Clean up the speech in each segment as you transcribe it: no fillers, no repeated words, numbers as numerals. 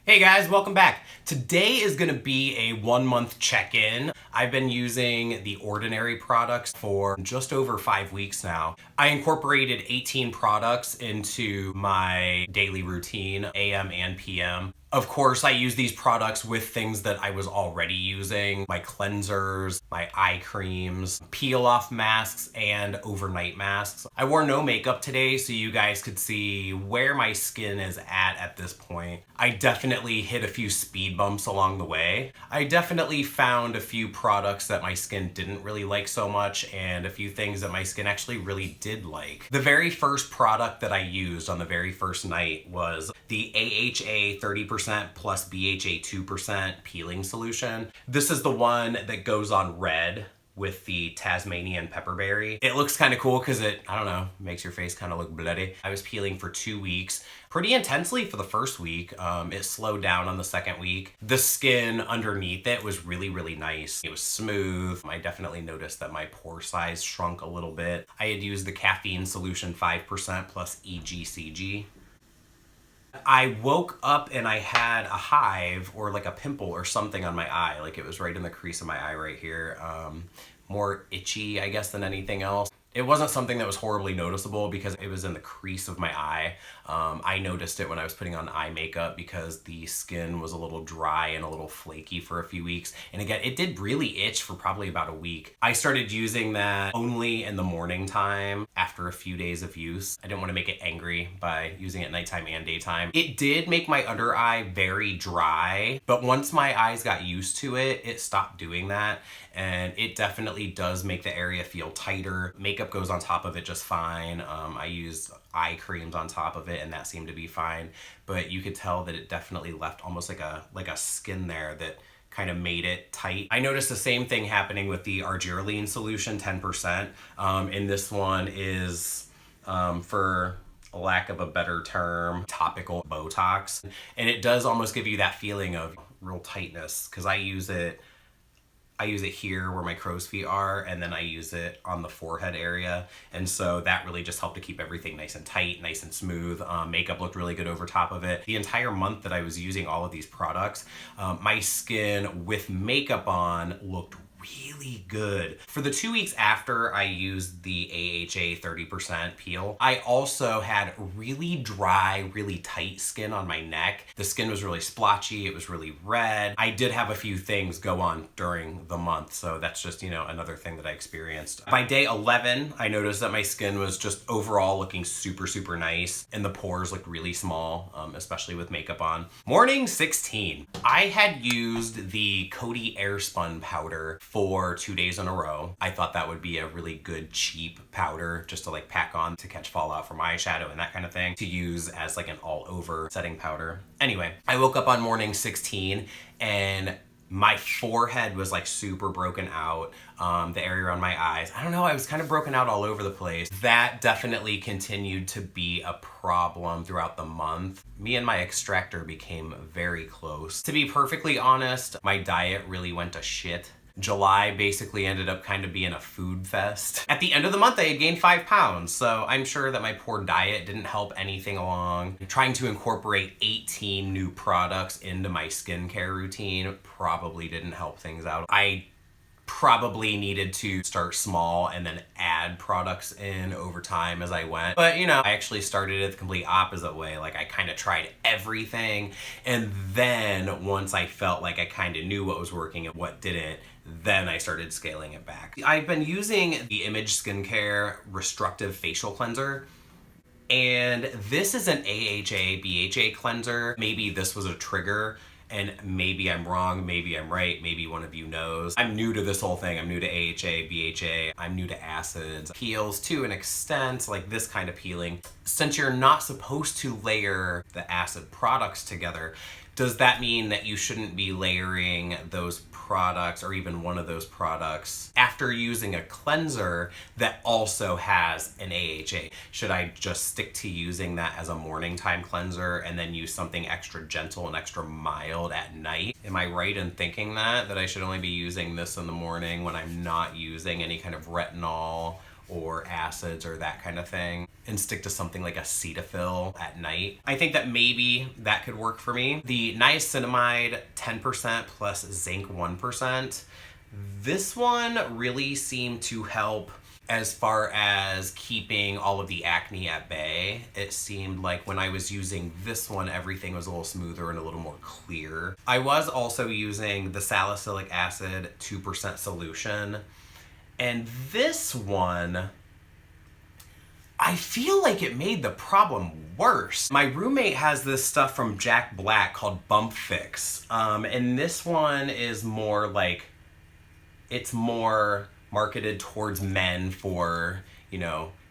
Hey guys, welcome back. Today is gonna be a 1 month check-in. I've been using the Ordinary products for just over 5 weeks now. I incorporated 18 products into my daily routine, AM and PM. Of course, I use these products with things that I was already using, my cleansers, my eye creams, peel-off masks, and overnight masks. I wore no makeup today so you guys could see where my skin is at this point. I definitely hit a few speed bumps along the way. I definitely found a few products that my skin didn't really like so much and a few things that my skin actually really did like. The very first product that I used on the very first night was the AHA 30% plus BHA 2% peeling solution. This is the one that goes on red with the Tasmanian pepperberry. It looks kind of cool because it, I don't know, makes your face kind of look bloody. I was peeling for 2 weeks, pretty intensely for the first week. It slowed down on the second week. The skin underneath it was really, really nice. It was smooth. I definitely noticed that my pore size shrunk a little bit. I had used the caffeine solution 5% plus EGCG. I woke up and I had a hive or like a pimple or something on my eye. Like it was right in the crease of my eye right here. More itchy, I guess, than anything else. It wasn't something that was horribly noticeable because it was in the crease of my eye. I noticed it when I was putting on eye makeup because the skin was a little dry and a little flaky for a few weeks. And again, it did really itch for probably about a week. I started using that only in the morning time after a few days of use. I didn't want to make it angry by using it nighttime and daytime. It did make my under eye very dry, but once my eyes got used to it, it stopped doing that. And it definitely does make the area feel tighter. Makeup goes on top of it just fine. I used eye creams on top of it and that seemed to be fine. But you could tell that it definitely left almost like a skin there that kind of made it tight. I noticed the same thing happening with the Argireline solution 10%. And this one is for lack of a better term, topical Botox. And it does almost give you that feeling of real tightness because I use it here where my crow's feet are, and then I use it on the forehead area. And so that really just helped to keep everything nice and tight, nice and smooth. Makeup looked really good over top of it. The entire month that I was using all of these products, my skin with makeup on looked really good. For the 2 weeks after I used the AHA 30% peel, I also had really dry, really tight skin on my neck. The skin was really splotchy, it was really red. I did have a few things go on during the month, so that's just, another thing that I experienced. By day 11, I noticed that my skin was just overall looking super, super nice, and the pores looked really small, especially with makeup on. Morning 16, I had used the Coty Airspun powder for 2 days in a row. I thought that would be a really good cheap powder just to pack on to catch fallout from eyeshadow and that kind of thing, to use as an all over setting powder. Anyway, I woke up on morning 16 and my forehead was super broken out. The area around my eyes, I don't know, I was kind of broken out all over the place. That definitely continued to be a problem throughout the month. Me and my extractor became very close. To be perfectly honest, my diet really went to shit. July basically ended up kind of being a food fest. At the end of the month, I had gained 5 pounds, so I'm sure that my poor diet didn't help anything along. Trying to incorporate 18 new products into my skincare routine probably didn't help things out. I probably needed to start small and then add products in over time as I went. But I actually started it the complete opposite way. I kind of tried everything, and then once I felt like I kind of knew what was working and what didn't, then I started scaling it back. I've been using the Image Skincare Restructive Facial Cleanser, and this is an AHA BHA cleanser. Maybe this was a trigger, and maybe I'm wrong, maybe I'm right, maybe one of you knows. I'm new to this whole thing. I'm new to AHA, BHA, I'm new to acids. Peels to an extent, like this kind of peeling. Since you're not supposed to layer the acid products together, does that mean that you shouldn't be layering those products or even one of those products after using a cleanser that also has an AHA? Should I just stick to using that as a morning time cleanser and then use something extra gentle and extra mild at night? Am I right in thinking that I should only be using this in the morning when I'm not using any kind of retinol or acids or that kind of thing and stick to something like a Cetaphil at night. I think that maybe that could work for me. The niacinamide 10% plus zinc 1%. This one really seemed to help as far as keeping all of the acne at bay. It seemed like when I was using this one, everything was a little smoother and a little more clear. I was also using the salicylic acid 2% solution. And this one, I feel like it made the problem worse. My roommate has this stuff from Jack Black called Bump Fix. And this one is more like, it's more marketed towards men for,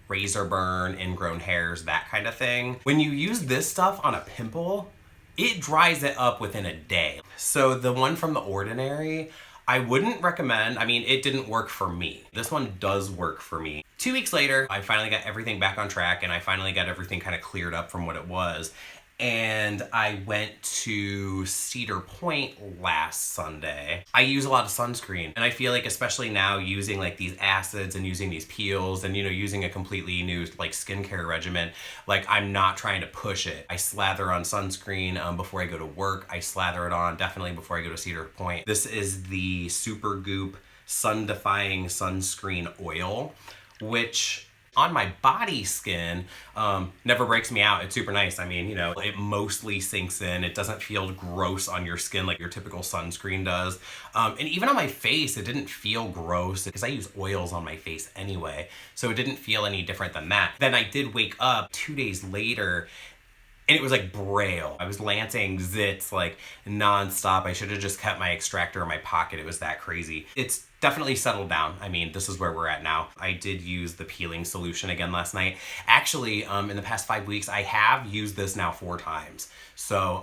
razor burn, ingrown hairs, that kind of thing. When you use this stuff on a pimple, it dries it up within a day. So the one from The Ordinary, I wouldn't recommend. I mean, it didn't work for me. This one does work for me. 2 weeks later, I finally got everything back on track and I finally got everything kind of cleared up from what it was. And I went to Cedar Point last Sunday. I use a lot of sunscreen, and I feel like especially now using like these acids and using these peels and using a completely new like skincare regimen, like I'm not trying to push it. I slather on sunscreen before I go to work. I slather it on definitely before I go to Cedar Point. This is the Supergoop Sun Defying Sunscreen Oil, which on my body skin, never breaks me out. It's super nice. I mean, it mostly sinks in. It doesn't feel gross on your skin like your typical sunscreen does. And even on my face, it didn't feel gross because I use oils on my face anyway. So it didn't feel any different than that. Then I did wake up 2 days later and it was like braille. I was lancing zits like nonstop. I should have just kept my extractor in my pocket. It was that crazy. It's definitely settled down. I mean, this is where we're at now. I did use the peeling solution again last night. Actually, in the past 5 weeks, I have used this now 4 times. So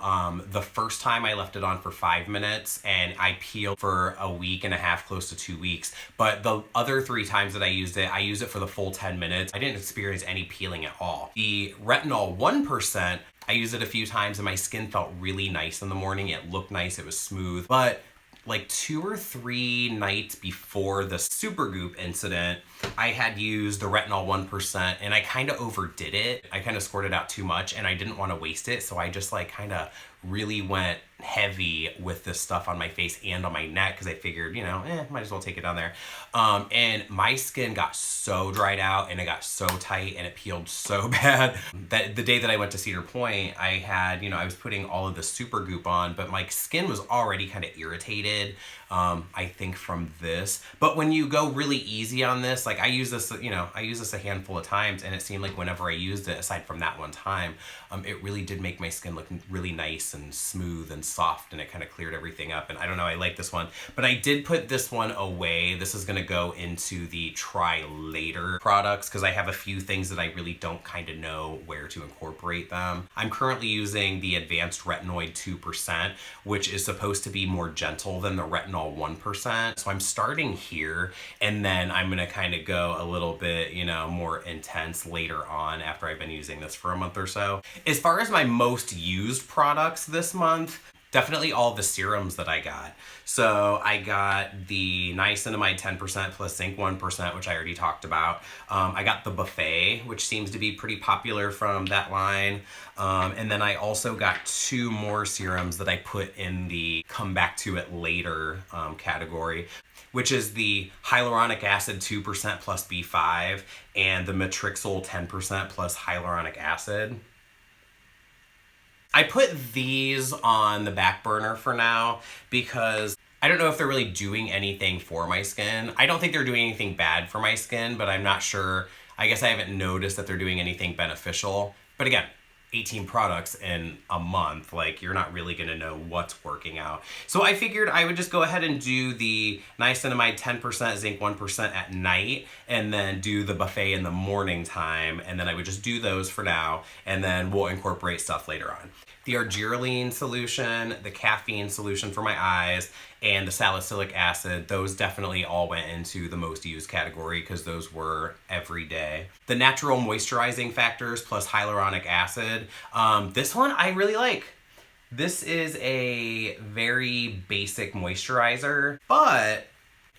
the first time I left it on for 5 minutes and I peeled for a week and a half, close to 2 weeks. But the other 3 times that I used it for the full 10 minutes. I didn't experience any peeling at all. The retinol 1%, I used it a few times and my skin felt really nice in the morning. It looked nice, it was smooth. But like 2 or 3 nights before the Supergoop incident, I had used the retinol 1% and I kind of overdid it. I kind of squirted out too much and I didn't want to waste it. So I just like kind of really went heavy with this stuff on my face and on my neck because I figured, might as well take it down there. And my skin got so dried out and it got so tight and it peeled so bad that the day that I went to Cedar Point, I had, I was putting all of the Supergoop on, but my skin was already kind of irritated, I think from this. But when you go really easy on this, like I use this a handful of times and it seemed like whenever I used it, aside from that one time, it really did make my skin look really nice and smooth and soft and it kind of cleared everything up. And I don't know, I like this one, but I did put this one away. This is going to go into the try later products because I have a few things that I really don't kind of know where to incorporate them. I'm currently using the Advanced Retinoid 2%, which is supposed to be more gentle than the Retinol 1%. So I'm starting here and then I'm going to kind of go a little bit, more intense later on after I've been using this for a month or so. As far as my most used products this month, definitely all the serums that I got. So I got the niacinamide 10% plus zinc 1%, which I already talked about. I got the Buffet, which seems to be pretty popular from that line. And then I also got 2 more serums that I put in the come back to it later category, which is the hyaluronic acid 2% plus B5 and the Matrixyl 10% plus hyaluronic acid. I put these on the back burner for now because I don't know if they're really doing anything for my skin. I don't think they're doing anything bad for my skin, but I'm not sure. I guess I haven't noticed that they're doing anything beneficial. But again, 18 products in a month, like you're not really gonna know what's working out. So I figured I would just go ahead and do the niacinamide 10%, zinc 1% at night, and then do the Buffet in the morning time, and then I would just do those for now, and then we'll incorporate stuff later on. The argireline solution, the caffeine solution for my eyes, and the salicylic acid, those definitely all went into the most used category because those were every day. The natural moisturizing factors plus hyaluronic acid, this one I really like. This is a very basic moisturizer, but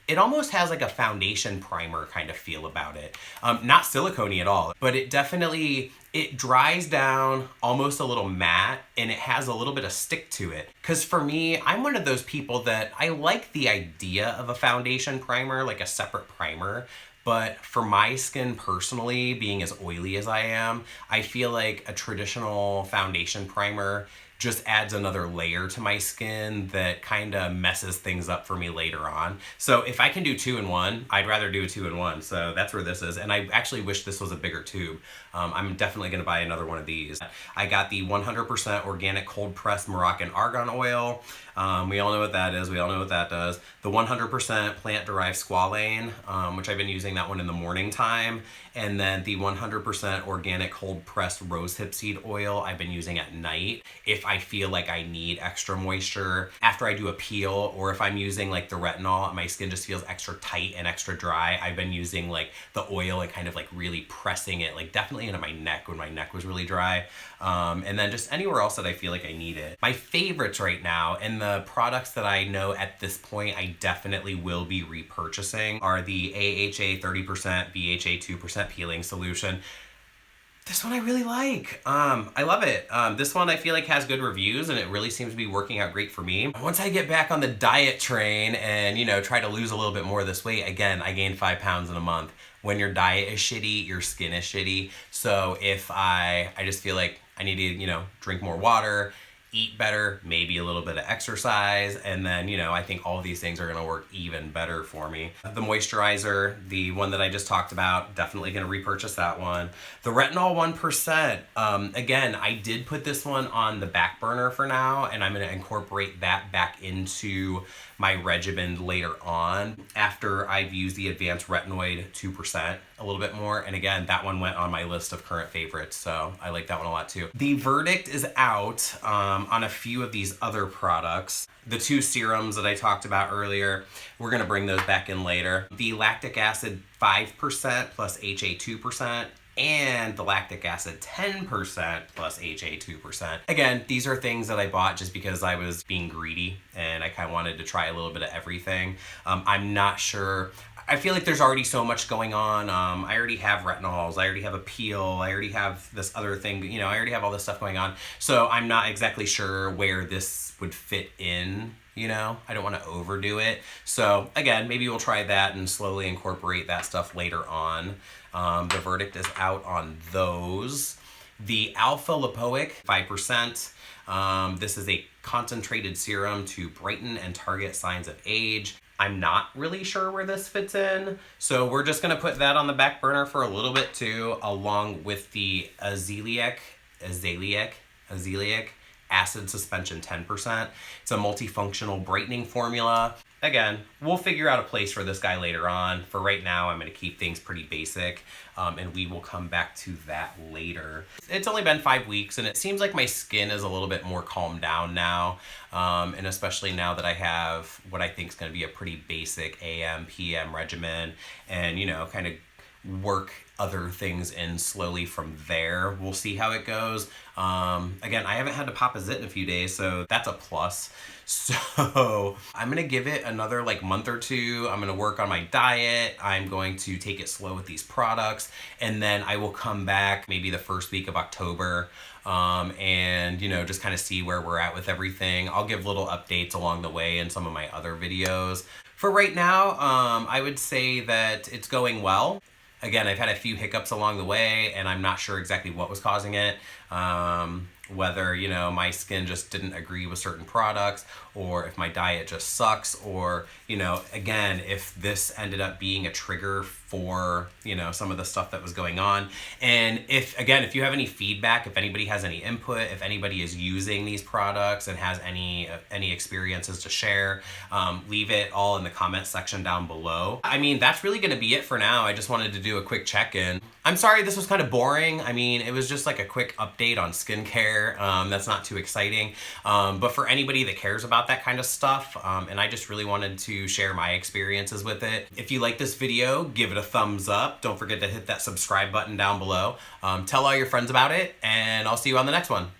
It almost has like a foundation primer kind of feel about it. Not silicone-y at all, but it definitely, it dries down almost a little matte, and it has a little bit of stick to it. Because for me, I'm one of those people that I like the idea of a foundation primer, like a separate primer. But for my skin personally, being as oily as I am, I feel like a traditional foundation primer just adds another layer to my skin that kind of messes things up for me later on. So if I can do 2-in-1, I'd rather do a 2-in-1. So that's where this is. And I actually wish this was a bigger tube. I'm definitely gonna buy another one of these. I got the 100% organic cold pressed Moroccan argan oil. We all know what that is. We all know what that does. The 100% plant-derived squalane, which I've been using that one in the morning time. And then the 100% organic cold-pressed rosehip seed oil I've been using at night if I feel like I need extra moisture after I do a peel, or if I'm using like the retinol, my skin just feels extra tight and extra dry. I've been using like the oil and kind of like really pressing it, like definitely into my neck when my neck was really dry. And then just anywhere else that I feel like I need it. My favorites right now, and the products that I know at this point I definitely will be repurchasing, are the AHA 30%, BHA 2% peeling solution. This one I really like. I love it. This one I feel like has good reviews, and it really seems to be working out great for me. Once I get back on the diet train and, you know, try to lose a little bit more of this weight, again, I gained 5 pounds in a month. When your diet is shitty, your skin is shitty. So if I just feel like I need to, you know, drink more water, eat better, maybe a little bit of exercise, and then, you know, I think all of these things are gonna work even better for me. The moisturizer, the one that I just talked about, definitely gonna repurchase that one. The retinol 1%, again, I did put this one on the back burner for now, and I'm gonna incorporate that back into my regimen later on after I've used the advanced retinoid 2% a little bit more. And again, that one went on my list of current favorites, so I like that one a lot too. The verdict is out on a few of these other products. The 2 serums that I talked about earlier, we're gonna bring those back in later. The lactic acid 5% plus HA 2%, and the lactic acid 10% plus HA 2%. Again, these are things that I bought just because I was being greedy and I kind of wanted to try a little bit of everything. I'm not sure. I feel like there's already so much going on. I already have retinols, I already have a peel, I already have this other thing, you know, I already have all this stuff going on. So I'm not exactly sure where this would fit in. You know, I don't want to overdo it. So again, maybe we'll try that and slowly incorporate that stuff later on. The verdict is out on those. The Alpha Lipoic 5%. This is a concentrated serum to brighten and target signs of age. I'm not really sure where this fits in, so we're just gonna put that on the back burner for a little bit too, along with the Azelaic acid suspension 10%. It's a multifunctional brightening formula. Again, we'll figure out a place for this guy later on. For right now, I'm gonna keep things pretty basic, and we will come back to that later. It's only been 5 weeks, and it seems like my skin is a little bit more calmed down now, and especially now that I have what I think is gonna be a pretty basic AM, PM regimen, and, you know, kind of work other things in slowly from there. We'll see how it goes. Again, I haven't had to pop a zit in a few days, so that's a plus. So I'm gonna give it another like month or two. I'm gonna work on my diet. I'm going to take it slow with these products, and then I will come back maybe the first week of October, and, you know, just kind of see where we're at with everything. I'll give little updates along the way in some of my other videos. For right now, I would say that it's going well. Again, I've had a few hiccups along the way, and I'm not sure exactly what was causing it. Whether, you know, my skin just didn't agree with certain products, or if my diet just sucks, or, you know, again, if this ended up being a trigger for, you know, some of the stuff that was going on. And if you have any feedback, if anybody has any input, if anybody is using these products and has any experiences to share, leave it all in the comment section down below. I mean, that's really gonna be it for now. I just wanted to do a quick check-in. I'm sorry this was kind of boring. I mean, it was just like a quick update on skincare. That's not too exciting. But for anybody that cares about that kind of stuff, and I just really wanted to share my experiences with it. If you like this video, give it a thumbs up. Don't forget to hit that subscribe button down below. Tell all your friends about it, and I'll see you on the next one.